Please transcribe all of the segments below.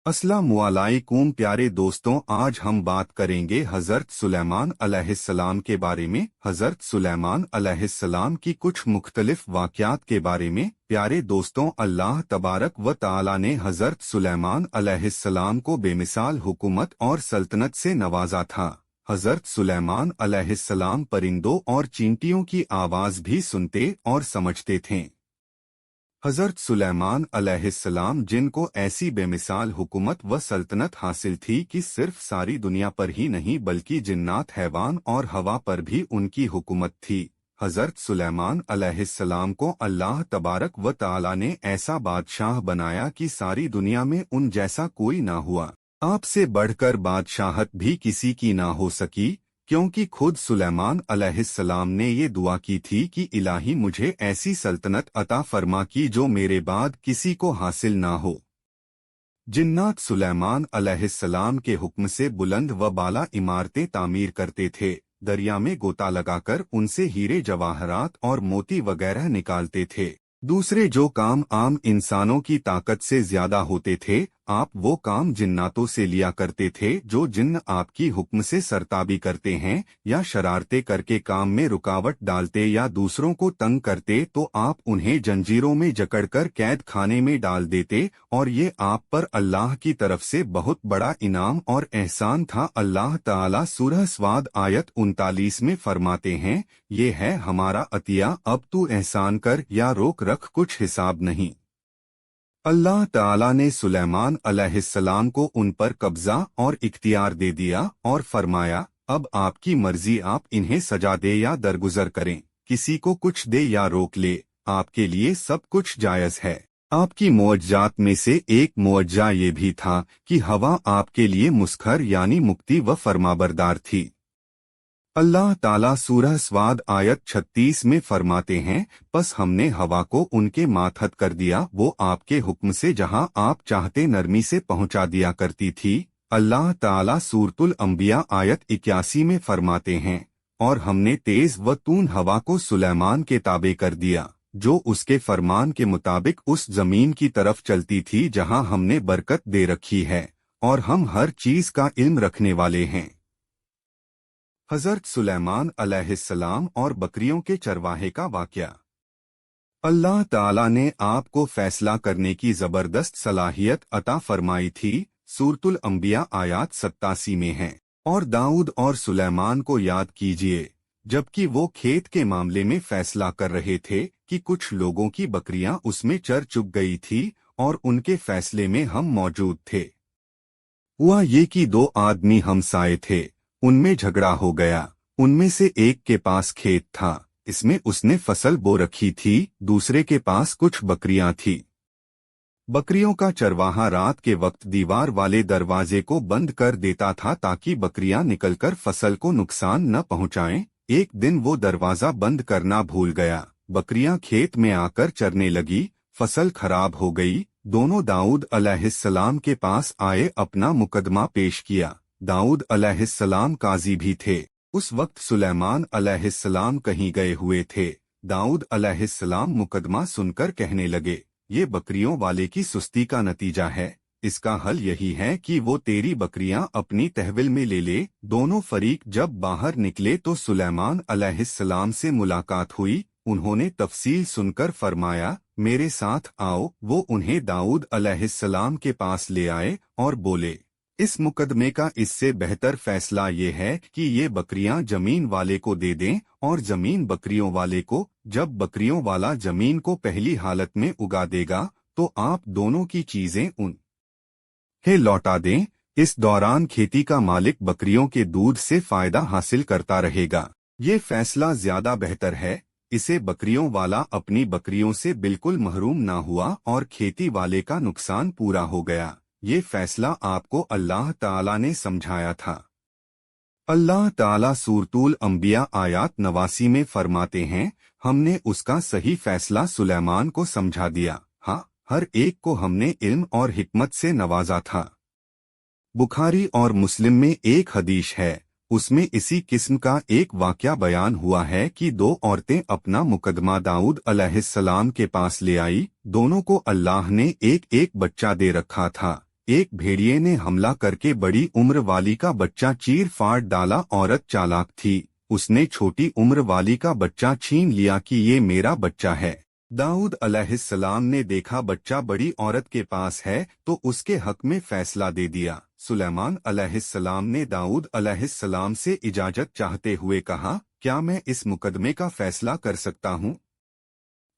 अस्सलामु अलैकुम प्यारे दोस्तों, आज हम बात करेंगे हज़रत सुलेमान अलैहिस्सलाम के बारे में। हज़रत सुलेमान अलैहिस्सलाम की कुछ मुख्तलिफ वाक़यात के बारे में। प्यारे दोस्तों, अल्लाह तबारक व तआला ने हज़रत सुलेमान अलैहिस्सलाम को बेमिसाल हुकूमत और सल्तनत से नवाजा था। हज़रत सुलेमान अलैहिस्सलाम परिंदों और चींटियों की आवाज़ भी सुनते और समझते थे। हज़रत सुलेमान अलैहिस्सलाम जिनको ऐसी बेमिसाल हुकूमत व सल्तनत हासिल थी कि सिर्फ सारी दुनिया पर ही नहीं बल्कि जिन्नात, हैवान और हवा पर भी उनकी हुकूमत थी। हज़रत सुलेमान अलैहिस्सलाम को अल्लाह तबारक व तआला ने ऐसा बादशाह बनाया कि सारी दुनिया में उन जैसा कोई ना हुआ। आपसे बढ़कर बादशाहत भी किसी की ना हो सकी, क्योंकि खुद सुलेमान अलैहिस्सलाम ने ये दुआ की थी कि इलाही मुझे ऐसी सल्तनत अता फरमा कि जो मेरे बाद किसी को हासिल ना हो। जिन्नात सुलेमान अलैहिस्सलाम के हुक्म से बुलंद व बाला इमारतें तामीर करते थे, दरिया में गोता लगाकर उनसे हीरे जवाहरात और मोती वगैरह निकालते थे। दूसरे जो काम आम इंसानों की ताकत से ज्यादा होते थे, आप वो काम जिन्नातों से लिया करते थे। जो जिन्न आपकी हुक्म से सरताबी करते हैं या शरारते करके काम में रुकावट डालते या दूसरों को तंग करते, तो आप उन्हें जंजीरों में जकड़कर कैद खाने में डाल देते, और ये आप पर अल्लाह की तरफ से बहुत बड़ा इनाम और एहसान था। अल्लाह ताला सूरह स्वाद आयत 39 में फरमाते हैं, ये है हमारा अतिया, अब तू एहसान कर या रोक रख, कुछ हिसाब नहीं। अल्लाह ताला ने सुलेमान अलैहिस्सलाम को उन पर कब्जा और इख्तियार दे दिया और फरमाया, अब आपकी मर्जी, आप इन्हें सजा दे या दरगुजर करें, किसी को कुछ दे या रोक ले, आपके लिए सब कुछ जायज है। आपकी मुअज्जात में से एक मुअज्जा ये भी था कि हवा आपके लिए मुस्खर यानी मुक्ति व फरमाबरदार थी। अल्लाह ताला सूरह स्वाद आयत 36 में फरमाते हैं, बस हमने हवा को उनके मातहत कर दिया, वो आपके हुक्म से जहां आप चाहते नरमी से पहुंचा दिया करती थी। अल्लाह ताला सूरतुल अंबिया आयत 81 में फरमाते हैं, और हमने तेज व तून हवा को सुलेमान के ताबे कर दिया, जो उसके फरमान के मुताबिक उस जमीन की तरफ चलती थी जहां हमने बरकत दे रखी है, और हम हर चीज का इल्म रखने वाले हैं। हज़रत सुलेमान अलैहिस्सलाम और बकरियों के चरवाहे का वाक़या। अल्लाह ताला ने आपको फैसला करने की ज़बरदस्त सलाहियत अता फरमाई थी, सूरतुल अंबिया आयत 87 में है। और दाऊद और सुलेमान को याद कीजिए, जबकि वो खेत के मामले में फैसला कर रहे थे कि कुछ लोगों की बकरियां उसमें चर चुग गई थी, और उनके फैसले में हम मौजूद थे। हुआ ये कि दो आदमी हमसाए थे, उनमें झगड़ा हो गया। उनमें से एक के पास खेत था, इसमें उसने फसल बो रखी थी, दूसरे के पास कुछ बकरियां थी। बकरियों का चरवाहा रात के वक्त दीवार वाले दरवाजे को बंद कर देता था ताकि बकरियां निकलकर फसल को नुकसान न पहुंचाएं। एक दिन वो दरवाजा बंद करना भूल गया, बकरियां खेत में आकर चरने लगी, फसल खराब हो गई। दोनों दाऊद अलैहिस्सलाम के पास आए, अपना मुकदमा पेश किया। दाऊद अलैहिस्सलाम काजी भी थे। उस वक्त सुलेमान अलैहिस्सलाम कहीं गए हुए थे। दाऊद अलैहिस्सलाम मुकदमा सुनकर कहने लगे, ये बकरियों वाले की सुस्ती का नतीजा है, इसका हल यही है कि वो तेरी बकरियां अपनी तहविल में ले ले। दोनों फरीक जब बाहर निकले तो सुलेमान अलैहिस्सलाम से मुलाकात हुई। उन्होंने तफसील सुनकर फरमाया, मेरे साथ आओ। वो उन्हें दाऊद अलैहिस्सलाम के पास ले आए और बोले, इस मुकदमे का इससे बेहतर फैसला ये है कि ये बकरियां जमीन वाले को दे दें और जमीन बकरियों वाले को। जब बकरियों वाला जमीन को पहली हालत में उगा देगा तो आप दोनों की चीजें उन्हें लौटा दें। इस दौरान खेती का मालिक बकरियों के दूध से फायदा हासिल करता रहेगा। ये फैसला ज्यादा बेहतर है। इसे बकरियों वाला अपनी बकरियों से बिल्कुल महरूम ना हुआ और खेती वाले का नुकसान पूरा हो गया। ये फैसला आपको अल्लाह ताला ने समझाया था। अल्लाह ताला सूरतुल अंबिया आयत 89 में फरमाते हैं, हमने उसका सही फैसला सुलेमान को समझा दिया। हाँ, हर एक को हमने इल्म और हिकमत से नवाजा था। बुखारी और मुस्लिम में एक हदीस है, उसमें इसी किस्म का एक वाक़या बयान हुआ है कि दो औरतें अपना मुकदमा दाऊद अलैहिस्सलाम के पास ले आई। दोनों को अल्लाह ने एक एक बच्चा दे रखा था। एक भेड़िए ने हमला करके बड़ी उम्र वाली का बच्चा चीर फाड़ डाला। औरत चालाक थी, उसने छोटी उम्र वाली का बच्चा छीन लिया कि ये मेरा बच्चा है। दाऊद अलैहिस्सलाम ने देखा बच्चा बड़ी औरत के पास है तो उसके हक में फैसला दे दिया। सुलेमान अलैहिस्सलाम ने दाऊद अलैहिस्सलाम से इजाजत चाहते हुए कहा, क्या मैं इस मुकदमे का फैसला कर सकता हूँ?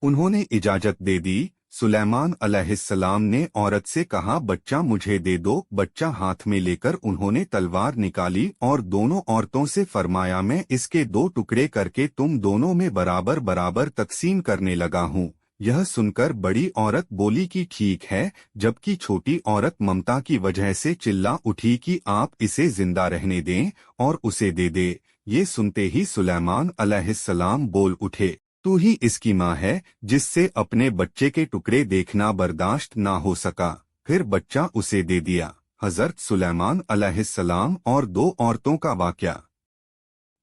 उन्होंने इजाजत दे दी। सुलेमान अलैहिस्सलाम ने औरत से कहा, बच्चा मुझे दे दो। बच्चा हाथ में लेकर उन्होंने तलवार निकाली और दोनों औरतों से फरमाया, मैं इसके 2 टुकड़े करके तुम दोनों में बराबर बराबर तकसीम करने लगा हूँ। यह सुनकर बड़ी औरत बोली कि ठीक है, जबकि छोटी औरत ममता की वजह से चिल्ला उठी कि आप इसे जिंदा रहने दें और उसे दे दे। ये सुनते ही सुलेमान अलैहिस्सलाम बोल उठे, तू ही इसकी माँ है जिससे अपने बच्चे के टुकड़े देखना बर्दाश्त ना हो सका। फिर बच्चा उसे दे दिया। हजरत सुलेमान अलैहिस्सलाम और 2 औरतों का वाक़या।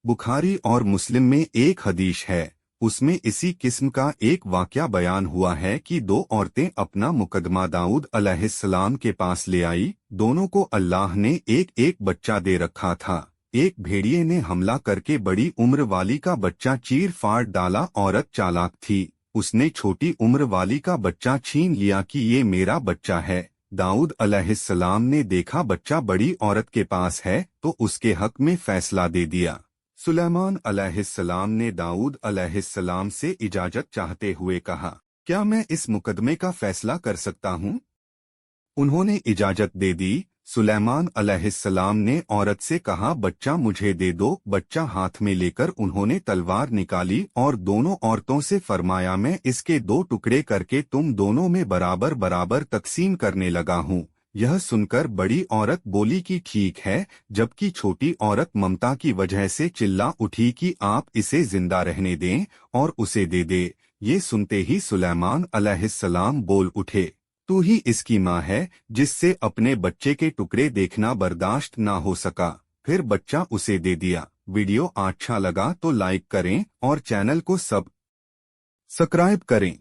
बुखारी और मुस्लिम में एक हदीस है, उसमें इसी किस्म का एक वाक़या बयान हुआ है कि 2 औरतें अपना मुकदमा दाऊद अलैहिस्सलाम के पास ले आई। दोनों को अल्लाह ने एक एक बच्चा दे रखा था। एक भेड़िए ने हमला करके बड़ी उम्र वाली का बच्चा चीर फाड़ डाला। औरत चालाक थी, उसने छोटी उम्र वाली का बच्चा छीन लिया कि ये मेरा बच्चा है। दाऊद अलैहिस्सलाम ने देखा बच्चा बड़ी औरत के पास है तो उसके हक में फैसला दे दिया। सुलेमान अलैहिस्सलाम ने दाऊद अलैहिस्सलाम से इजाजत चाहते हुए कहा, क्या मैं इस मुकदमे का फैसला कर सकता हूँ? उन्होंने इजाजत दे दी। सुलेमान अलैहिस्सलाम ने औरत से कहा, बच्चा मुझे दे दो। बच्चा हाथ में लेकर उन्होंने तलवार निकाली और दोनों औरतों से फरमाया, मैं इसके 2 टुकड़े करके तुम दोनों में बराबर बराबर तकसीम करने लगा हूँ। यह सुनकर बड़ी औरत बोली कि ठीक है, जबकि छोटी औरत ममता की वजह से चिल्ला उठी कि आप इसे जिंदा रहने दें और उसे दे दे। ये सुनते ही सुलेमान अलैहिस्सलाम बोल उठे, तू ही इसकी माँ है जिससे अपने बच्चे के टुकड़े देखना बर्दाश्त ना हो सका। फिर बच्चा उसे दे दिया। वीडियो अच्छा लगा तो लाइक करें और चैनल को सब्सक्राइब करें।